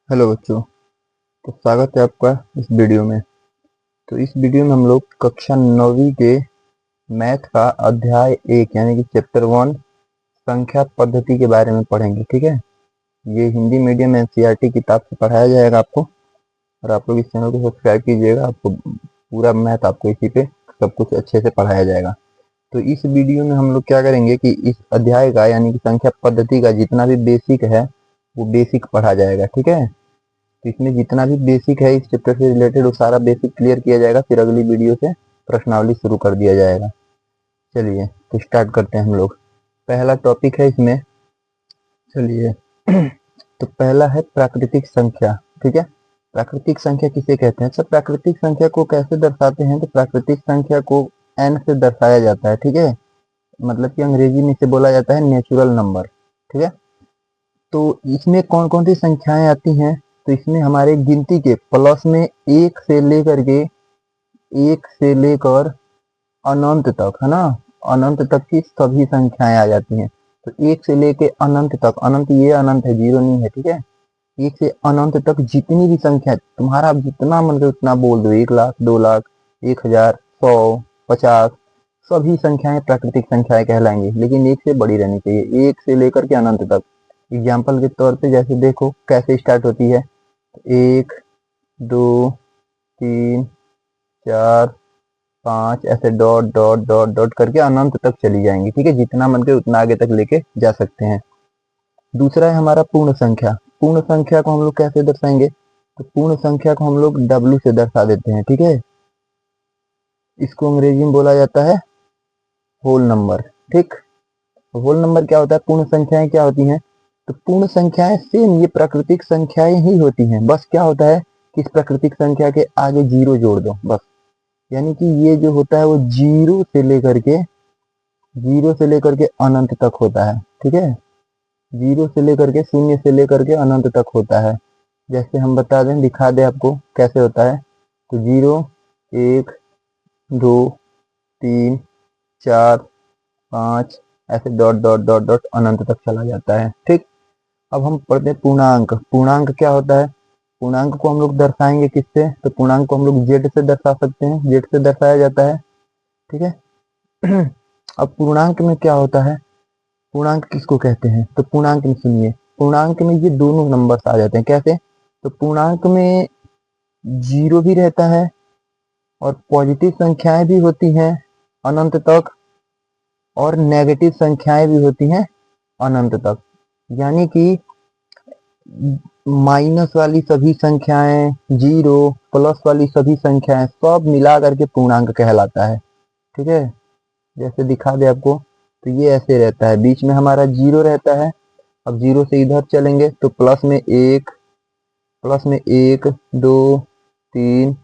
Hello बच्चों। तो स्वागत है आपका इस वीडियो में। तो इस वीडियो में हम लोग कक्षा 9वीं के मैथ का अध्याय 1 यानी कि चैप्टर 1 संख्या पद्धति के बारे में पढ़ेंगे। ठीक है, ये हिंदी मीडियम एनसीईआरटी किताब से पढ़ाया जाएगा आपको। और आप लोग इस चैनल को सब्सक्राइब कीजिएगा, आपको पूरा मैथ आपको इसी पे सब कुछ अच्छे से पढ़ाया जाएगा। तो इस वीडियो में हम लोग क्या करेंगे कि इस अध्याय का यानी कि संख्या पद्धति का जितना भी बेसिक है वो बेसिक पढ़ा जाएगा। ठीक है, तो इसमें जितना भी बेसिक है इस चैप्टर से रिलेटेड वो सारा बेसिक क्लियर किया जाएगा, फिर अगली वीडियो से प्रश्नावली शुरू कर दिया जाएगा। चलिए तो स्टार्ट करते हैं हम लोग। पहला टॉपिक है इसमें, चलिए तो पहला है प्राकृतिक संख्या। ठीक है, प्राकृतिक संख्या किसे कहते हैं? अच्छा, प्राकृतिक संख्या को कैसे दर्शाते हैं? तो प्राकृतिक संख्या को n से दर्शाया जाता है। ठीक है, मतलब कि अंग्रेजी में इसे बोला जाता है नेचुरल नंबर। ठीक है, तो इसमें कौन कौन सी संख्याएं आती हैं? तो इसमें हमारे गिनती के प्लस में एक से लेकर अनंत तक, है ना, अनंत तक की सभी संख्याएं आ जाती हैं। तो एक से लेके अनंत तक, अनंत ये अनंत है, जीरो नहीं है। ठीक है, एक से अनंत तक जितनी भी संख्या तुम्हारा जितना मन करे उतना बोल दो, 1 लाख, 2 लाख, 1,000, 100, 50, सभी संख्याएं प्राकृतिक संख्याएं कहलाएंगी, लेकिन एक से बड़ी रहनी चाहिए, एक से लेकर के अनंत तक। एग्जाम्पल के तौर पे जैसे देखो कैसे स्टार्ट होती है, 1, 2, 3, 4, 5, ऐसे डॉट डॉट डॉट डॉट करके अनंत तक चली जाएंगी। ठीक है, जितना मन करे उतना आगे तक लेके जा सकते हैं। दूसरा है हमारा पूर्ण संख्या। पूर्ण संख्या को हम लोग कैसे दर्शाएंगे? तो पूर्ण संख्या को हम लोग W से दर्शा देते हैं। ठीक है, इसको अंग्रेजी में बोला जाता है होल नंबर। ठीक, होल नंबर क्या होता है? पूर्ण संख्याएं क्या होती हैं? तो पूर्ण संख्याएं सेम ये प्राकृतिक संख्याएं ही होती हैं, बस क्या होता है कि इस प्राकृतिक संख्या के आगे जीरो जोड़ दो बस। यानी कि ये जो होता है वो जीरो से लेकर के अनंत तक होता है। ठीक है, जीरो से लेकर के, शून्य से लेकर के अनंत तक होता है। जैसे हम बता दें, दिखा दें आपको कैसे होता है। तो 0, 1, 2, 3, 4, 5, ऐसे डॉट डॉट डॉट डॉट अनंत तक चला जाता है। ठीक, अब हम पढ़ते हैं पूर्णांक। पूर्णांक क्या होता है? पूर्णांक को हम लोग दर्शाएंगे किससे? तो पूर्णांक को हम लोग जेड से दर्शा सकते हैं, जेड से दर्शाया जाता है। ठीक है अब पूर्णांक में क्या होता है? पूर्णांक किसको कहते हैं? तो पूर्णांक में सुनिए, पूर्णांक में ये दोनों नंबर्स आ जाते हैं। कैसे? तो पूर्णांक में जीरो भी रहता है और पॉजिटिव संख्याएं भी होती हैं अनंत तक, और नेगेटिव संख्याएं भी होती हैं अनंत तक। यानी कि माइनस वाली सभी संख्याएं, जीरो, प्लस वाली सभी संख्याएं सब मिला करके पूर्णांक कहलाता है। ठीक है, जैसे दिखा दे आपको, तो ये ऐसे रहता है, बीच में हमारा जीरो रहता है। अब जीरो से इधर चलेंगे तो प्लस में एक, 2, 3,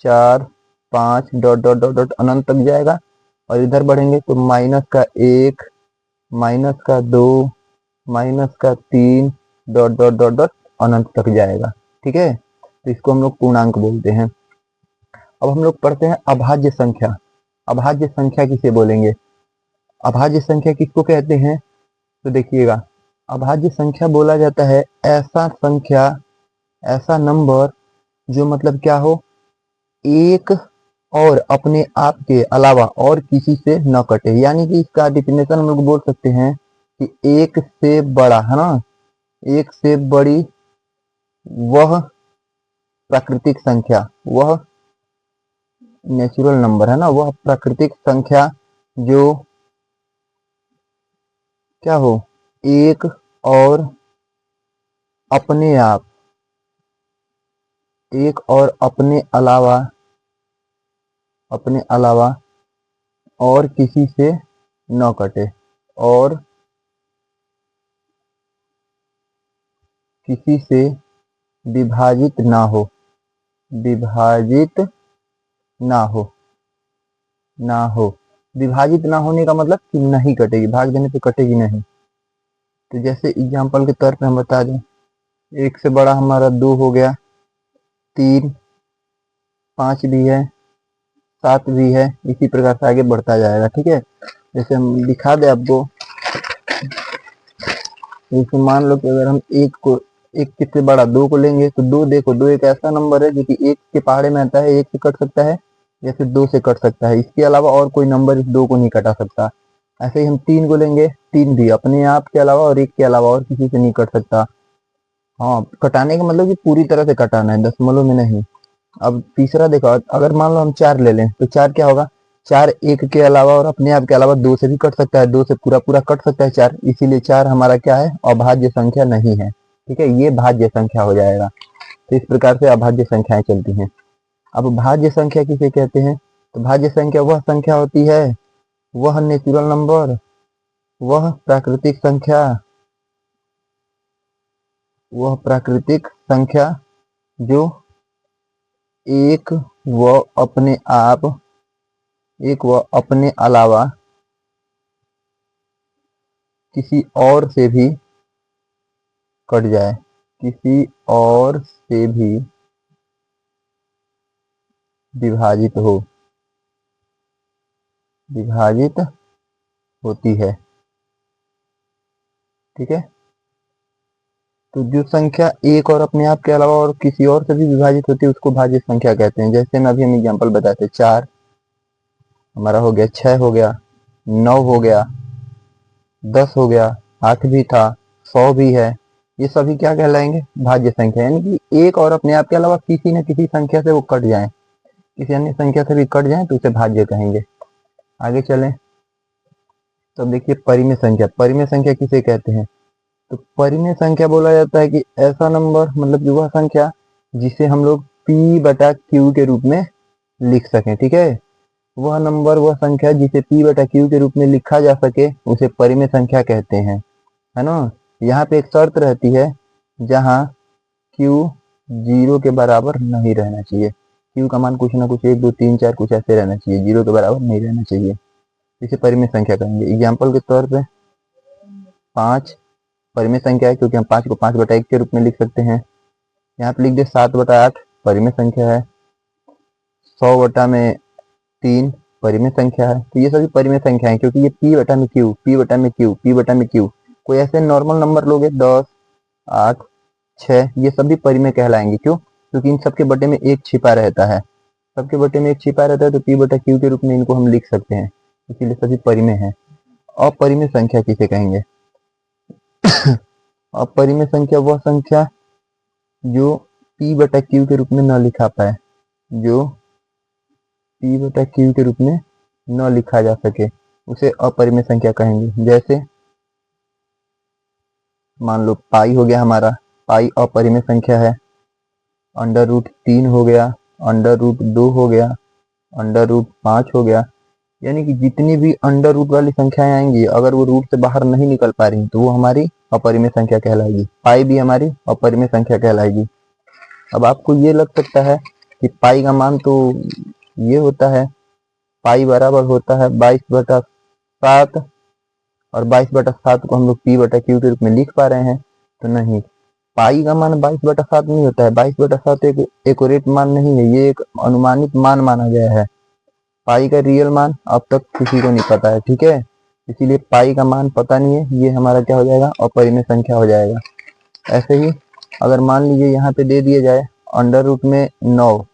4, 5 डॉट डॉट डॉट डॉट अनंत तक जाएगा। और इधर बढ़ेंगे तो माइनस का 1, माइनस का 2, माइनस का 3 डॉट डॉट डॉट डॉट अनंत तक जाएगा। ठीक है, तो इसको हम लोग पूर्णांक बोलते हैं। अब हम लोग पढ़ते हैं अभाज्य संख्या। अभाज्य संख्या किसे बोलेंगे? अभाज्य संख्या किसको कहते हैं? तो देखिएगा, अभाज्य संख्या बोला जाता है ऐसा संख्या, ऐसा नंबर जो मतलब क्या हो, एक और अपने आप के अलावा और किसी से न कटे। यानी कि इसका डिफिनेशन हम लोग बोल सकते हैं कि एक से बड़ा, है ना, एक से बड़ी वह प्राकृतिक संख्या, वह नेचुरल नंबर, है ना, वह प्राकृतिक संख्या जो क्या हो, एक और अपने आप, एक और अपने अलावा और किसी से न कटे, और किसी से विभाजित ना हो, विभाजित ना हो, ना हो। विभाजित ना होने का मतलब कि नहीं कटेगी, भाग देने पे कटेगी नहीं। तो जैसे एग्जांपल के तौर पे हम बता दें, एक से बड़ा हमारा 2 हो गया, 3, 5 भी है, 7 भी है, इसी प्रकार से आगे बढ़ता जाएगा। ठीक है, जैसे हम दिखा दे आपको, जैसे मान लो कि अगर हम एक किससे बड़ा, 2 को लेंगे तो 2, देखो 2 एक ऐसा नंबर है जो कि 1 के पहाड़े में आता है, 1 से कट सकता है या फिर 2 से कट सकता है, इसके अलावा और कोई नंबर इस 2 को नहीं कटा सकता। ऐसे ही हम 3 को लेंगे, 3 भी अपने आप के अलावा और 1 के अलावा और किसी से नहीं कट सकता। हाँ, कटाने का मतलब कि पूरी तरह से कटाना है, दशमलव में नहीं। अब तीसरा देखो, अगर मान लो हम 4 ले लें तो 4 क्या होगा, 4 1 के अलावा और अपने आप के अलावा 2 से भी कट सकता है, 2 से पूरा पूरा कट सकता है 4, इसीलिए 4 हमारा क्या है, अभाज्य संख्या नहीं है। ठीक है, ये भाज्य संख्या हो जाएगा। तो इस प्रकार से अभाज्य संख्याएं चलती हैं। अब भाज्य संख्या किसे कहते हैं, तो भाज्य संख्या वह संख्या होती है, वह नेचुरल नंबर, वह प्राकृतिक संख्या, वह प्राकृतिक संख्या जो एक व अपने आप, एक व अपने अलावा किसी और से भी कट जाए, किसी और से भी विभाजित हो, विभाजित होती है। ठीक है, तो जो संख्या एक और अपने आप के अलावा और किसी और से भी विभाजित होती है उसको भाज्य संख्या कहते हैं। जैसे मैं अभी हम एग्जांपल बताते, 4 हमारा हो गया, 6 हो गया, 9 हो गया, 10 हो गया, 8 भी था, 100 भी है, ये सभी क्या कहलाएंगे, भाज्य संख्या। यानी कि एक और अपने आप के अलावा किसी न किसी संख्या से वो कट जाए, किसी अन्य संख्या से भी कट जाए तो उसे भाज्य कहेंगे। आगे चलें तो देखिए परिमेय संख्या, परिमेय संख्या किसे कहते हैं, तो परिमेय संख्या बोला जाता है कि ऐसा नंबर, मतलब कि वह संख्या जिसे हम लोग p बटा q के रूप में लिख सकें। ठीक है, वह नंबर, वह संख्या जिसे p बटा q के रूप में लिखा जा सके उसे परिमेय संख्या कहते हैं, है ना। यहाँ पे एक शर्त रहती है, जहाँ q 0 के बराबर नहीं रहना चाहिए, q का मान कुछ ना कुछ 1 2 3 4 कुछ ऐसे रहना चाहिए, 0 के बराबर नहीं रहना चाहिए, इसे परिमेय संख्या कहेंगे। एग्जाम्पल के तौर पे 5 परिमेय संख्या है क्योंकि हम 5 को 5 बटा 1 के रूप में लिख सकते हैं। यहाँ पे लिख दे 7 बटा 8 परिमेय संख्या है, 100 बटा में 3 परिमेय संख्या है। तो ये सभी परिमेय संख्या है क्योंकि ये p बटा में q, p बटा में q, p बटा में q, कोई ऐसे नॉर्मल नंबर लोगे 10 8 6, ये सभी परिमेय कहलाएंगे। क्यों, क्योंकि इन सबके बटे में एक छिपा रहता है, सबके बटे में एक छिपा रहता है, तो p बटा q के रूप में इनको हम लिख सकते हैं, इसीलिए सभी परिमेय हैं। अपरिमेय संख्या किसे कहेंगे, अपरिमेय संख्या वह संख्या जो p बटा q के रूप में न लिखा पाए, जो p बटा q के रूप में न लिखा जा सके उसे अपरिमेय संख्या कहेंगे। जैसे मान लो पाई हो गया हमारा, पाई अपरिमेय संख्या है, अंडर रूट 3 हो गया, अंडर रूट 2 हो गया, अंडर रूट 5 हो गया, यानी कि जितनी भी अंडर रूट वाली संख्याएं आएंगी अगर वो रूट से बाहर नहीं निकल पा रही तो वो हमारी अपरिमेय संख्या कहलाएगी, पाई भी हमारी अपरिमेय संख्या कहलाएगी। अब आपको ये लग सकता है कि पाई का मान तो ये होता है, पाई बराबर होता है 22/7, और 22/7 को हम लोग p बटा q के रूप में लिख पा रहे हैं, तो नहीं, पाई का मान 22/7 नहीं होता है, 22/7 एक एक्यूरेट मान नहीं है, ये एक अनुमानित मान माना गया है। पाई का रियल मान अब तक किसी को नहीं पता है। ठीक है, इसीलिए पाई का मान पता नहीं है, ये हमारा क्या हो जाएगा, अपरिमेय संख्या हो जाएगा। ऐसे ही अगर मान लीजिए यहाँ पे दे दिया जाए अंडर रूट में 9,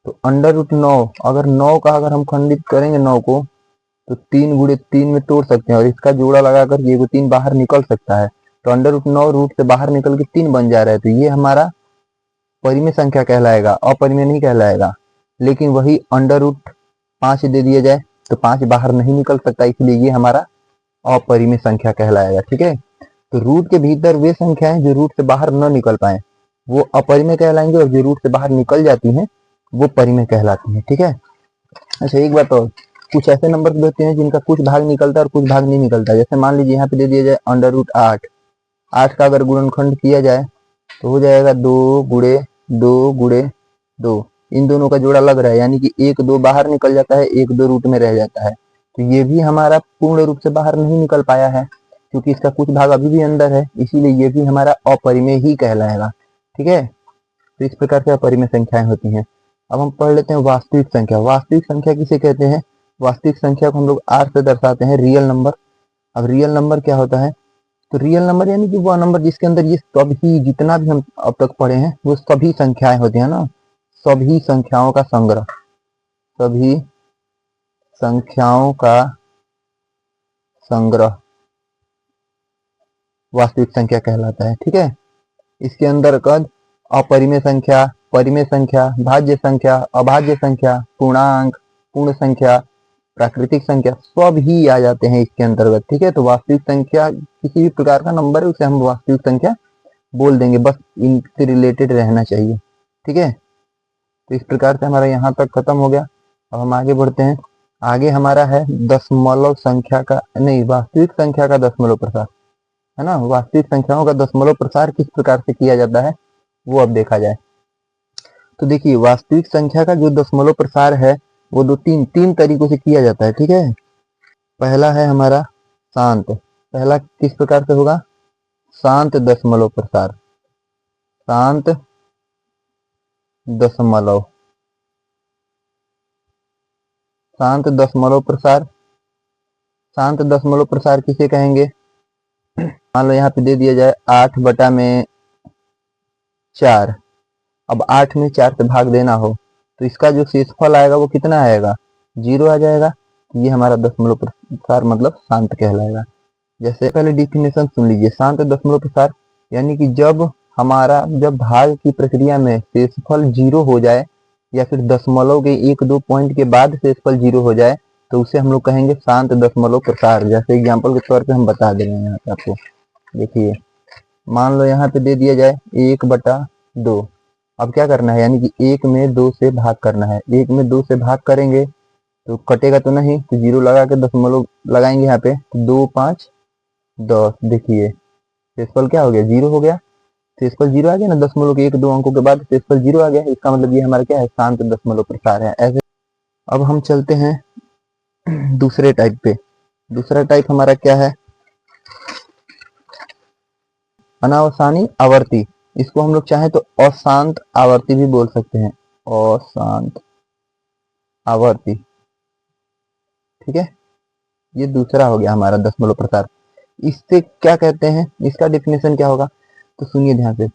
तो अंडर रूट 9 अगर 9 का अगर हम खंडित करेंगे 9 को तो 3 गुणे 3 में तोड़ सकते हैं और इसका जोड़ा लगाकर ये 3 बाहर निकल सकता है, तो अंडर रूट 9 रूट से बाहर निकल के 3 बन जा रहा है, तो ये हमारा परिमेय संख्या कहलाएगा, अपरिमेय नहीं कहलाएगा। लेकिन वही अंडर रूट 5 दे दिया जाए तो 5 बाहर नहीं निकल सकता, इसलिए ये हमारा अपरिमेय संख्या कहलाएगा। ठीक है, तो रूट के भीतर वे संख्याएं जो रूट से बाहर न निकल पाए वो अपरिमेय कहलाएंगे, और जो रूट से बाहर निकल जाती हैं वो परिमेय कहलाती हैं। ठीक है, अच्छा एक बात और, कुछ ऐसे नंबर देते हैं जिनका कुछ भाग निकलता है और कुछ भाग नहीं निकलता। जैसे मान लीजिए यहाँ पे दे दिया जाए अंडर रूट 8, 8 का अगर गुणनखंड किया जाए तो हो जाएगा 2 गुणे 2 गुणे 2, इन दोनों का जोड़ा लग रहा है, यानी कि 1 2 बाहर निकल जाता है, 1 2 रूट में रह जाता है, तो ये भी हमारा पूर्ण रूप से बाहर नहीं निकल पाया है क्योंकि इसका कुछ भाग अभी भी अंदर है, इसीलिए ये भी हमारा अपरिमेय ही कहलाएगा। ठीक है, तो इस प्रकार से अपरिमेय संख्याएं होती हैं। अब हम पढ़ लेते हैं वास्तविक संख्या। वास्तविक संख्या किसे कहते हैं, वास्तविक संख्या को हम लोग r से दर्शाते हैं, रियल नंबर। अब रियल नंबर क्या होता है, तो रियल नंबर यानी कि वह नंबर जिसके अंदर ये सभी जितना भी हम अब तक पढ़े हैं वो सभी संख्याएं होती है ना, सभी संख्याओं का संग्रह, सभी संख्याओं का संग्रह वास्तविक संख्या कहलाता है। ठीक है, इसके अंदर कद अपरिमेय संख्या, परिमेय संख्या, भाज्य संख्या, अभाज्य संख्या, पूर्णांक, पूर्ण संख्या, प्राकृतिक संख्या सब ही आ जाते हैं इसके अंतर्गत। ठीक है, तो वास्तविक संख्या किसी भी प्रकार का नंबर है उसे हम वास्तविक संख्या बोल देंगे, बस इनसे रिलेटेड रहना चाहिए। ठीक है, तो इस प्रकार से हमारा यहाँ तक खत्म हो गया। अब हम आगे बढ़ते हैं। आगे हमारा है दशमलव संख्या का, नहीं, वास्तविक संख्या का दशमलव प्रसार, है ना। वास्तविक संख्याओं का दशमलव प्रसार किस प्रकार से किया जाता है वो अब देखा जाए। तो देखिए, वास्तविक संख्या का जो दशमलव प्रसार है वो तीन तरीकों से किया जाता है। ठीक है, पहला है हमारा शांत। पहला किस प्रकार से होगा? शांत दशमलव प्रसार, शांत दशमलव, शांत दशमलव प्रसार। शांत दशमलव प्रसार किसे कहेंगे? मान लो यहाँ पे दे दिया जाए 8/4। अब 8 में 4 से भाग देना हो तो इसका जो शेषफल आएगा वो कितना आएगा? 0 आ जाएगा। ये हमारा दशमलव प्रसार मतलब शांत कहलाएगा। जैसे पहले डिफिनेशन सुन लीजिए। शांत दशमलव प्रसार यानी कि जब भाग की प्रक्रिया में शेषफल 0 हो जाए या फिर दशमलव के 1-2 पॉइंट के बाद शेषफल 0 हो जाए तो उसे हम लोग कहेंगे शांत दशमलव प्रसार। जैसे एग्जाम्पल के तौर पे हम बता दे रहे हैं यहाँ पे आपको। देखिए, मान लो यहाँ पे दे दिया जाए 1/2। अब क्या करना है, यानी कि 1 में 2 से भाग करना है। 1 में 2 से भाग करेंगे तो कटेगा तो नहीं, तो 0 लगा के दशमलव लगाएंगे यहाँ पे, तो 2, 5, 10। देखिए शेषफल क्या हो गया? 0 हो गया। शेषफल 0 आ गया ना, दशमलव के 1-2 अंकों के बाद शेषफल 0 आ गया। इसका मतलब ये हमारा क्या है? शांत दशमलव प्रसार है। ऐसे अब हम चलते हैं दूसरे टाइप पे। दूसरा टाइप हमारा क्या है? अनावसानी आवर्ती। इसको हम लोग चाहें तो अशांत आवर्ती भी बोल सकते हैं, अशांत आवर्ती। ठीक है, ये दूसरा हो गया हमारा दशमलव प्रसार। इससे क्या कहते हैं, इसका डेफिनेशन क्या होगा? तो सुनिए ध्यान से।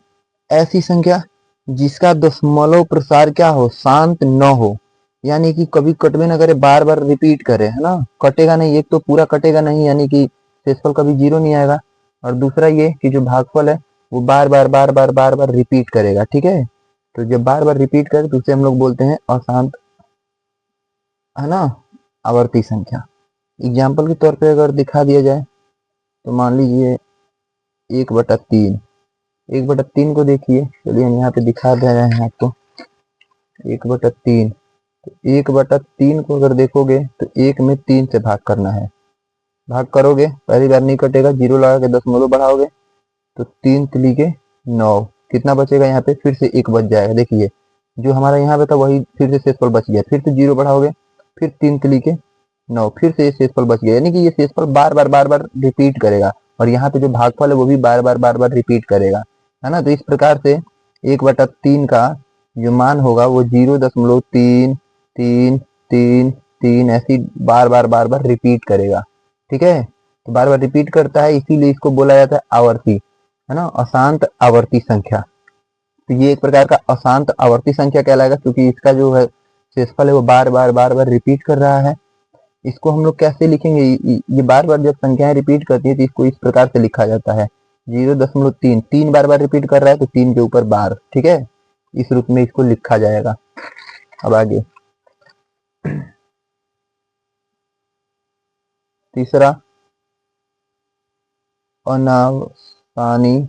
ऐसी संख्या जिसका दशमलव प्रसार क्या हो? शांत न हो, यानी कि कभी कटवे न करे, बार बार रिपीट करे, है ना। कटेगा नहीं, एक तो पूरा कटेगा नहीं, यानी कि शेषफल कभी 0 नहीं आएगा। और दूसरा ये कि जो भागफल है वो बार बार बार बार बार बार रिपीट करेगा। ठीक है, तो जब बार बार रिपीट करे तो उसे हम लोग बोलते हैं अशांत, है ना, आवर्ती संख्या। एग्जाम्पल के तौर पे अगर दिखा दिया जाए तो मान लीजिए 1/3। 1/3 को देखिए, चलिए हम यहाँ पे दिखा दे रहे हैं आपको। 1/3, तो 1/3 को अगर देखोगे तो 1 में 3 से भाग करना है। भाग करोगे, पहली बार नहीं कटेगा, 0 लगा के दशमलव बढ़ाओगे तो 3 3 के 9। कितना बचेगा यहाँ पे? फिर से 1 बच जाएगा। देखिए, जो हमारा यहाँ पे था वही फिर से शेषफल बच गया। फिर से 0 बढ़ाओगे, फिर 3 3 के 9, फिर से ये शेषफल बच गया। यानी कि ये शेषफल बार बार रिपीट करेगा और यहाँ पे जो भागफल है वो भी बार बार रिपीट करेगा, है ना। तो इस प्रकार से 1/3 का जो मान होगा वो 0.33333 ऐसी बार बार रिपीट करेगा। ठीक है, तो बार बार रिपीट करता है, इसीलिए इसको बोला जाता है आवर्ती, है ना, अशांत आवर्ती संख्या। तो ये एक प्रकार का अशांत आवर्ती संख्या कहलाएगा, क्योंकि इसका जो है शेषफल है वो बार बार रिपीट कर रहा है। इसको हम लोग कैसे लिखेंगे? ये बार बार जब संख्याएं रिपीट करती है तो इसको इस प्रकार से लिखा जाता है 0.3। 3 बार रिपीट कर रहा है तो 3 के ऊपर बार। ठीक है, इस रूप में इसको लिखा जाएगा। अब आगे तीसरा, अनावसानी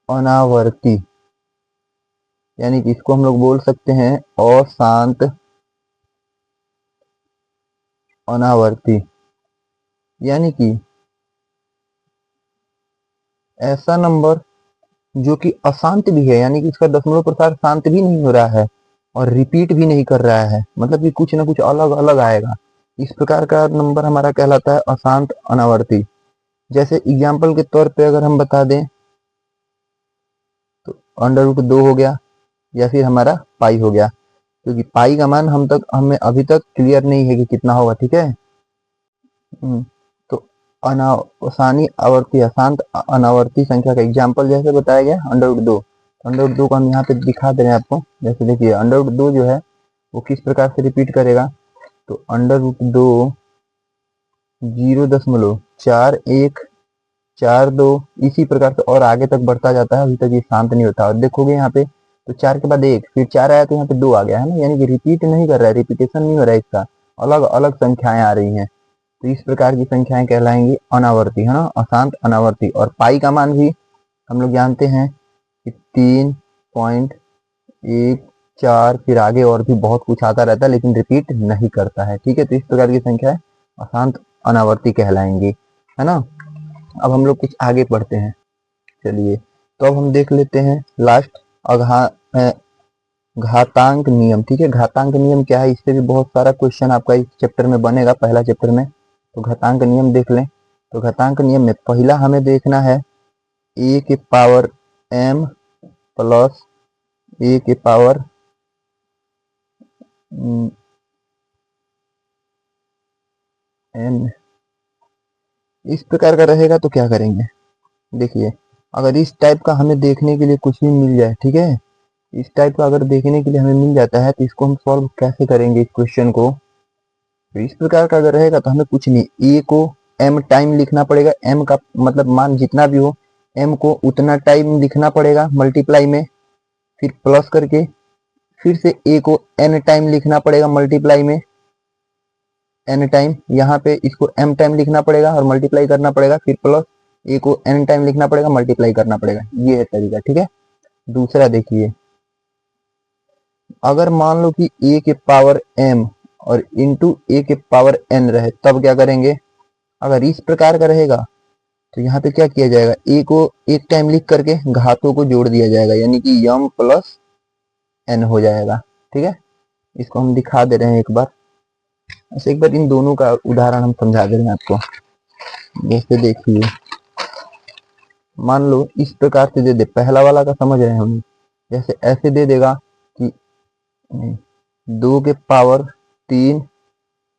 अनावर्ती, यानी कि इसको हम लोग बोल सकते हैं अशांत अनावर्ती। यानी कि ऐसा नंबर जो कि अशांत भी है, यानी कि इसका दशमलव प्रसार शांत भी नहीं हो रहा है और रिपीट भी नहीं कर रहा है, मतलब कि कुछ ना कुछ अलग अलग आएगा। इस प्रकार का नंबर हमारा कहलाता है अशांत अनावर्ती। जैसे एग्जाम्पल के तौर पे अगर हम बता दें तो √2 हो गया, या फिर हमारा पाई हो गया, क्योंकि पाई का मान हमें अभी तक क्लियर नहीं है कि कितना होगा। ठीक है, तो असानी आवर्ती अशांत अनावर्ती संख्या का एग्जाम्पल जैसे बताया गया √2। √2 को हम यहाँ पे दिखा दे रहे हैं आपको। जैसे देखिए √2 जो है वो किस प्रकार से रिपीट करेगा, तो √2 0.4142 इसी प्रकार से और आगे तक बढ़ता जाता है, अभी तक ये शांत नहीं होता। और देखोगे यहाँ पे तो 4 के बाद 1 फिर 4 आया तो यहाँ पे 2 आ गया है ना, यानी कि रिपीट नहीं कर रहा है, रिपीटेशन नहीं हो रहा है, इसका अलग अलग संख्याएं आ रही हैं। तो इस प्रकार की संख्याएं कहलाएंगी अनावर्ती, है ना, अशांत अनावर्ती। और पाई का मान भी हम लोग जानते हैं कि 3.14 फिर आगे और भी बहुत कुछ आता रहता है लेकिन रिपीट नहीं करता है। ठीक है, तो इस प्रकार की संख्याएं अशांत अनावर्ती कहलाएंगी, है ना। अब हम लोग कुछ आगे पढ़ते हैं। चलिए तो अब हम देख लेते हैं लास्ट घातांक नियम। ठीक है, घातांक नियम क्या है, इससे भी बहुत सारा क्वेश्चन आपका इस चैप्टर में बनेगा, पहला चैप्टर में। तो घातांक नियम देख लें। तो घातांक नियम में पहला हमें देखना है a के पावर m प्लस a के पावर n इस प्रकार का रहेगा। तो क्या करेंगे, देखिए अगर इस टाइप का हमें देखने के लिए कुछ भी मिल जाए, ठीक है, इस टाइप का अगर देखने के लिए हमें मिल जाता है तो इसको हम सॉल्व कैसे करेंगे इस क्वेश्चन को। तो इस प्रकार का अगर रहेगा तो हमें कुछ नहीं, a को m टाइम लिखना पड़ेगा, m का मतलब मान जितना भी हो m को उतना टाइम लिखना पड़ेगा मल्टीप्लाई में, फिर प्लस करके फिर से a को n टाइम लिखना पड़ेगा मल्टीप्लाई में, n टाइम, यहाँ पे इसको m टाइम लिखना पड़ेगा और मल्टीप्लाई करना पड़ेगा, फिर प्लस a को n टाइम लिखना पड़ेगा मल्टीप्लाई करना पड़ेगा। ये है तरीका। ठीक है, दूसरा देखिए, अगर मान लो कि a के पावर m और इंटू a के पावर n रहे तब क्या करेंगे। अगर इस प्रकार का रहेगा तो यहाँ पे क्या किया जाएगा, a को एक टाइम लिख करके घातों को जोड़ दिया जाएगा, यानी कि m प्लस n हो जाएगा। ठीक है, इसको हम दिखा दे रहे हैं एक बार, ऐसे एक बार इन दोनों का उदाहरण हम समझा दे रहे हैं आपको। जैसे देखिए, मान लो इस प्रकार से दे दे, पहला वाला का समझ रहे हैं हम, जैसे ऐसे दे देगा कि 2 के पावर 3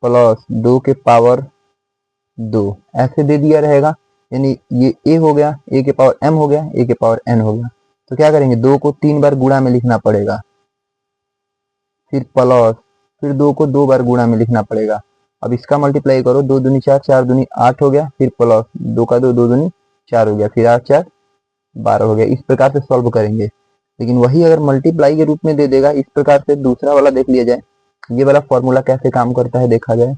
प्लस 2 के पावर 2 ऐसे दे दिया रहेगा, यानी ये a हो गया, a के पावर m हो गया, a के पावर n हो गया। तो क्या करेंगे, 2 को 3 बार गुणा में लिखना पड़ेगा, फिर प्लस, फिर 2 को 2 बार गुणा में लिखना पड़ेगा। अब इसका मल्टीप्लाई करो, 2 दूनी 4, 4 दूनी 8 हो गया, फिर प्लस 2 का 2, 2 दूनी 4 हो गया, फिर 8 4 12 हो गया। इस प्रकार से सॉल्व करेंगे। लेकिन वही अगर मल्टीप्लाई के रूप में दे देगा इस प्रकार से, दूसरा वाला देख लिया जाए, ये वाला फॉर्मूला कैसे काम करता है देखा जाए।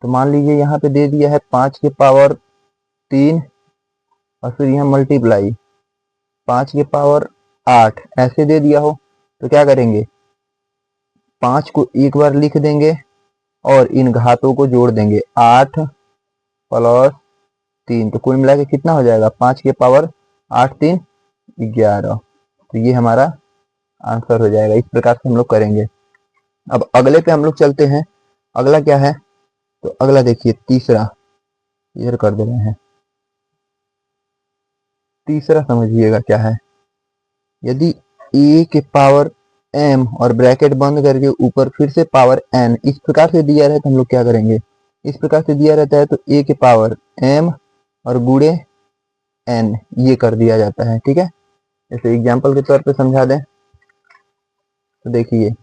तो मान लीजिए यहाँ पे दे दिया है 5 के पावर 3 और फिर यहाँ मल्टीप्लाई 5 के पावर 8 ऐसे दे दिया हो, तो क्या करेंगे, 5 को एक बार लिख देंगे और इन घातों को जोड़ देंगे, 8 प्लस 3, तो कुल मिला के कितना हो जाएगा, 5 के पावर 8 3 11। तो ये हमारा आंसर हो जाएगा। इस प्रकार से हम लोग करेंगे। अब अगले पे हम लोग चलते हैं। अगला क्या है, तो अगला देखिए तीसरा, इधर कर दे रहे हैं, तीसरा समझिएगा क्या है। यदि a के पावर m और ब्रैकेट बंद करके ऊपर फिर से पावर n इस प्रकार से दिया रहे तो हम लोग क्या करेंगे, इस प्रकार से दिया रहता है तो a के पावर m और गुणे n ये कर दिया जाता है। ठीक है, जैसे एग्जाम्पल के तौर पे समझा दें तो देखिए,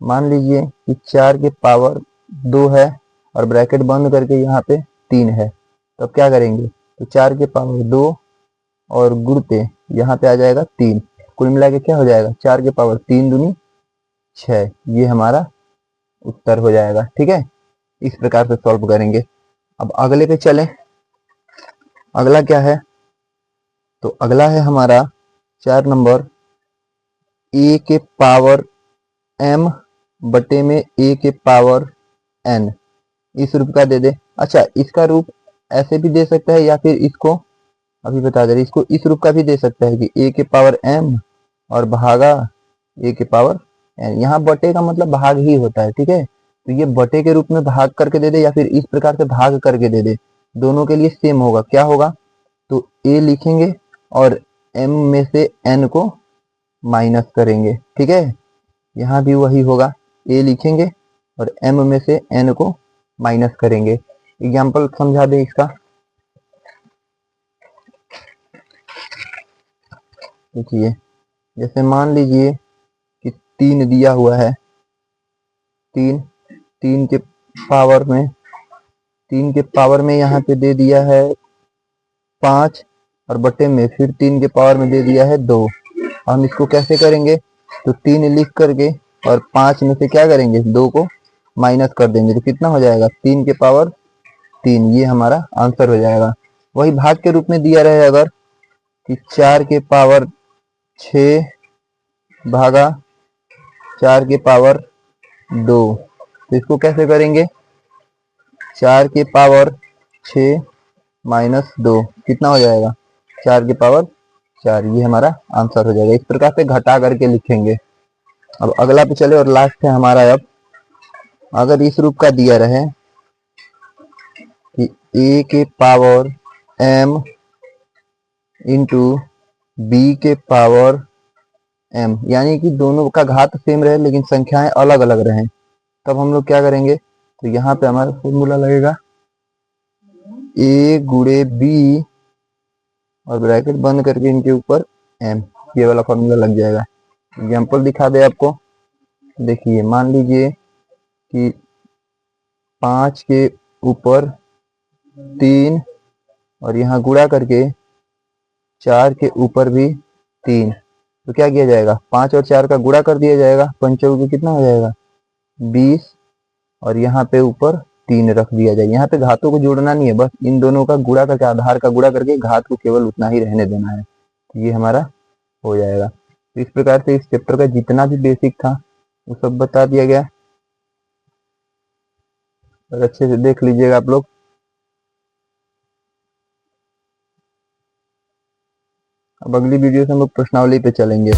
मान लीजिए कि 4 के पावर 2 है और ब्रैकेट बंद करके यहाँ पे 3 है, तो अब क्या करेंगे, तो 4 के पावर 2 और गुणते यहाँ पे आ जाएगा 3, कुल मिला के क्या हो जाएगा, 4 के पावर 3 दूनी 6, ये हमारा उत्तर हो जाएगा। ठीक है, इस प्रकार से सॉल्व करेंगे। अब अगले पे चलें। अगला क्या है, तो अगला है हमारा 4 नंबर, a के पावर m बटे में a के पावर n इस रूप का दे दे। अच्छा, इसका रूप ऐसे भी दे सकता है या फिर इसको अभी बता दे रहे, इसको इस रूप का भी दे सकता है कि a के पावर m और भागा a के पावर n। यहाँ बटे का मतलब भाग ही होता है। ठीक है, तो ये बटे के रूप में भाग करके दे दे या फिर इस प्रकार से भाग करके दे दे, दोनों के लिए सेम होगा। क्या होगा, तो a लिखेंगे और m में से n को माइनस करेंगे। ठीक है, यहाँ भी वही होगा, a लिखेंगे और m में से n को माइनस करेंगे। एग्जाम्पल समझा दें इसका। देखिए, जैसे मान लीजिए कि 3 दिया हुआ है, 3 3 के पावर में 3 के पावर में यहाँ पे दे दिया है 5 और बटे में फिर 3 के पावर में दे दिया है 2। हम इसको कैसे करेंगे, तो 3 लिख करके और 5 में से क्या करेंगे, 2 को माइनस कर देंगे, तो कितना हो जाएगा 3 के पावर 3। ये हमारा आंसर हो जाएगा। वही भाग के रूप में दिया रहे अगर कि 4 के पावर 6 भागा 4 के पावर 2, तो इसको कैसे करेंगे, 4 के पावर 6 माइनस 2 कितना हो जाएगा, 4 के पावर 4। ये हमारा आंसर हो जाएगा। इस प्रकार से घटा करके लिखेंगे। अब अगला पे चले और लास्ट है हमारा। अब अगर इस रूप का दिया रहे कि a के पावर m इंटू बी के पावर m, यानी कि दोनों का घात सेम रहे लेकिन संख्याएं अलग अलग रहें, तब हम लोग क्या करेंगे, तो यहाँ पे हमारा फॉर्मूला लगेगा a गुणे b और ब्रैकेट बंद करके इनके ऊपर m, ये वाला फॉर्मूला लग जाएगा। एग्जाम्पल दिखा दे आपको। देखिए, मान लीजिए कि 5 के ऊपर 3 और यहाँ गुणा करके 4 के ऊपर भी 3, तो क्या किया जाएगा, 5 और 4 का गुणा कर दिया जाएगा, पंचों कितना हो जाएगा 20 और यहाँ पे ऊपर 3 रख दिया जाएगा। यहाँ पे घातों को जोड़ना नहीं है, बस इन दोनों का गुणा करके, आधार का गुणा करके घात को केवल उतना ही रहने देना है, तो ये हमारा हो जाएगा। तो इस प्रकार से इस चैप्टर का जितना भी बेसिक था वो सब बता दिया गया, और अच्छे से देख लीजिएगा आप लोग। अब अगली वीडियो से हम लोग प्रश्नावली पे चलेंगे।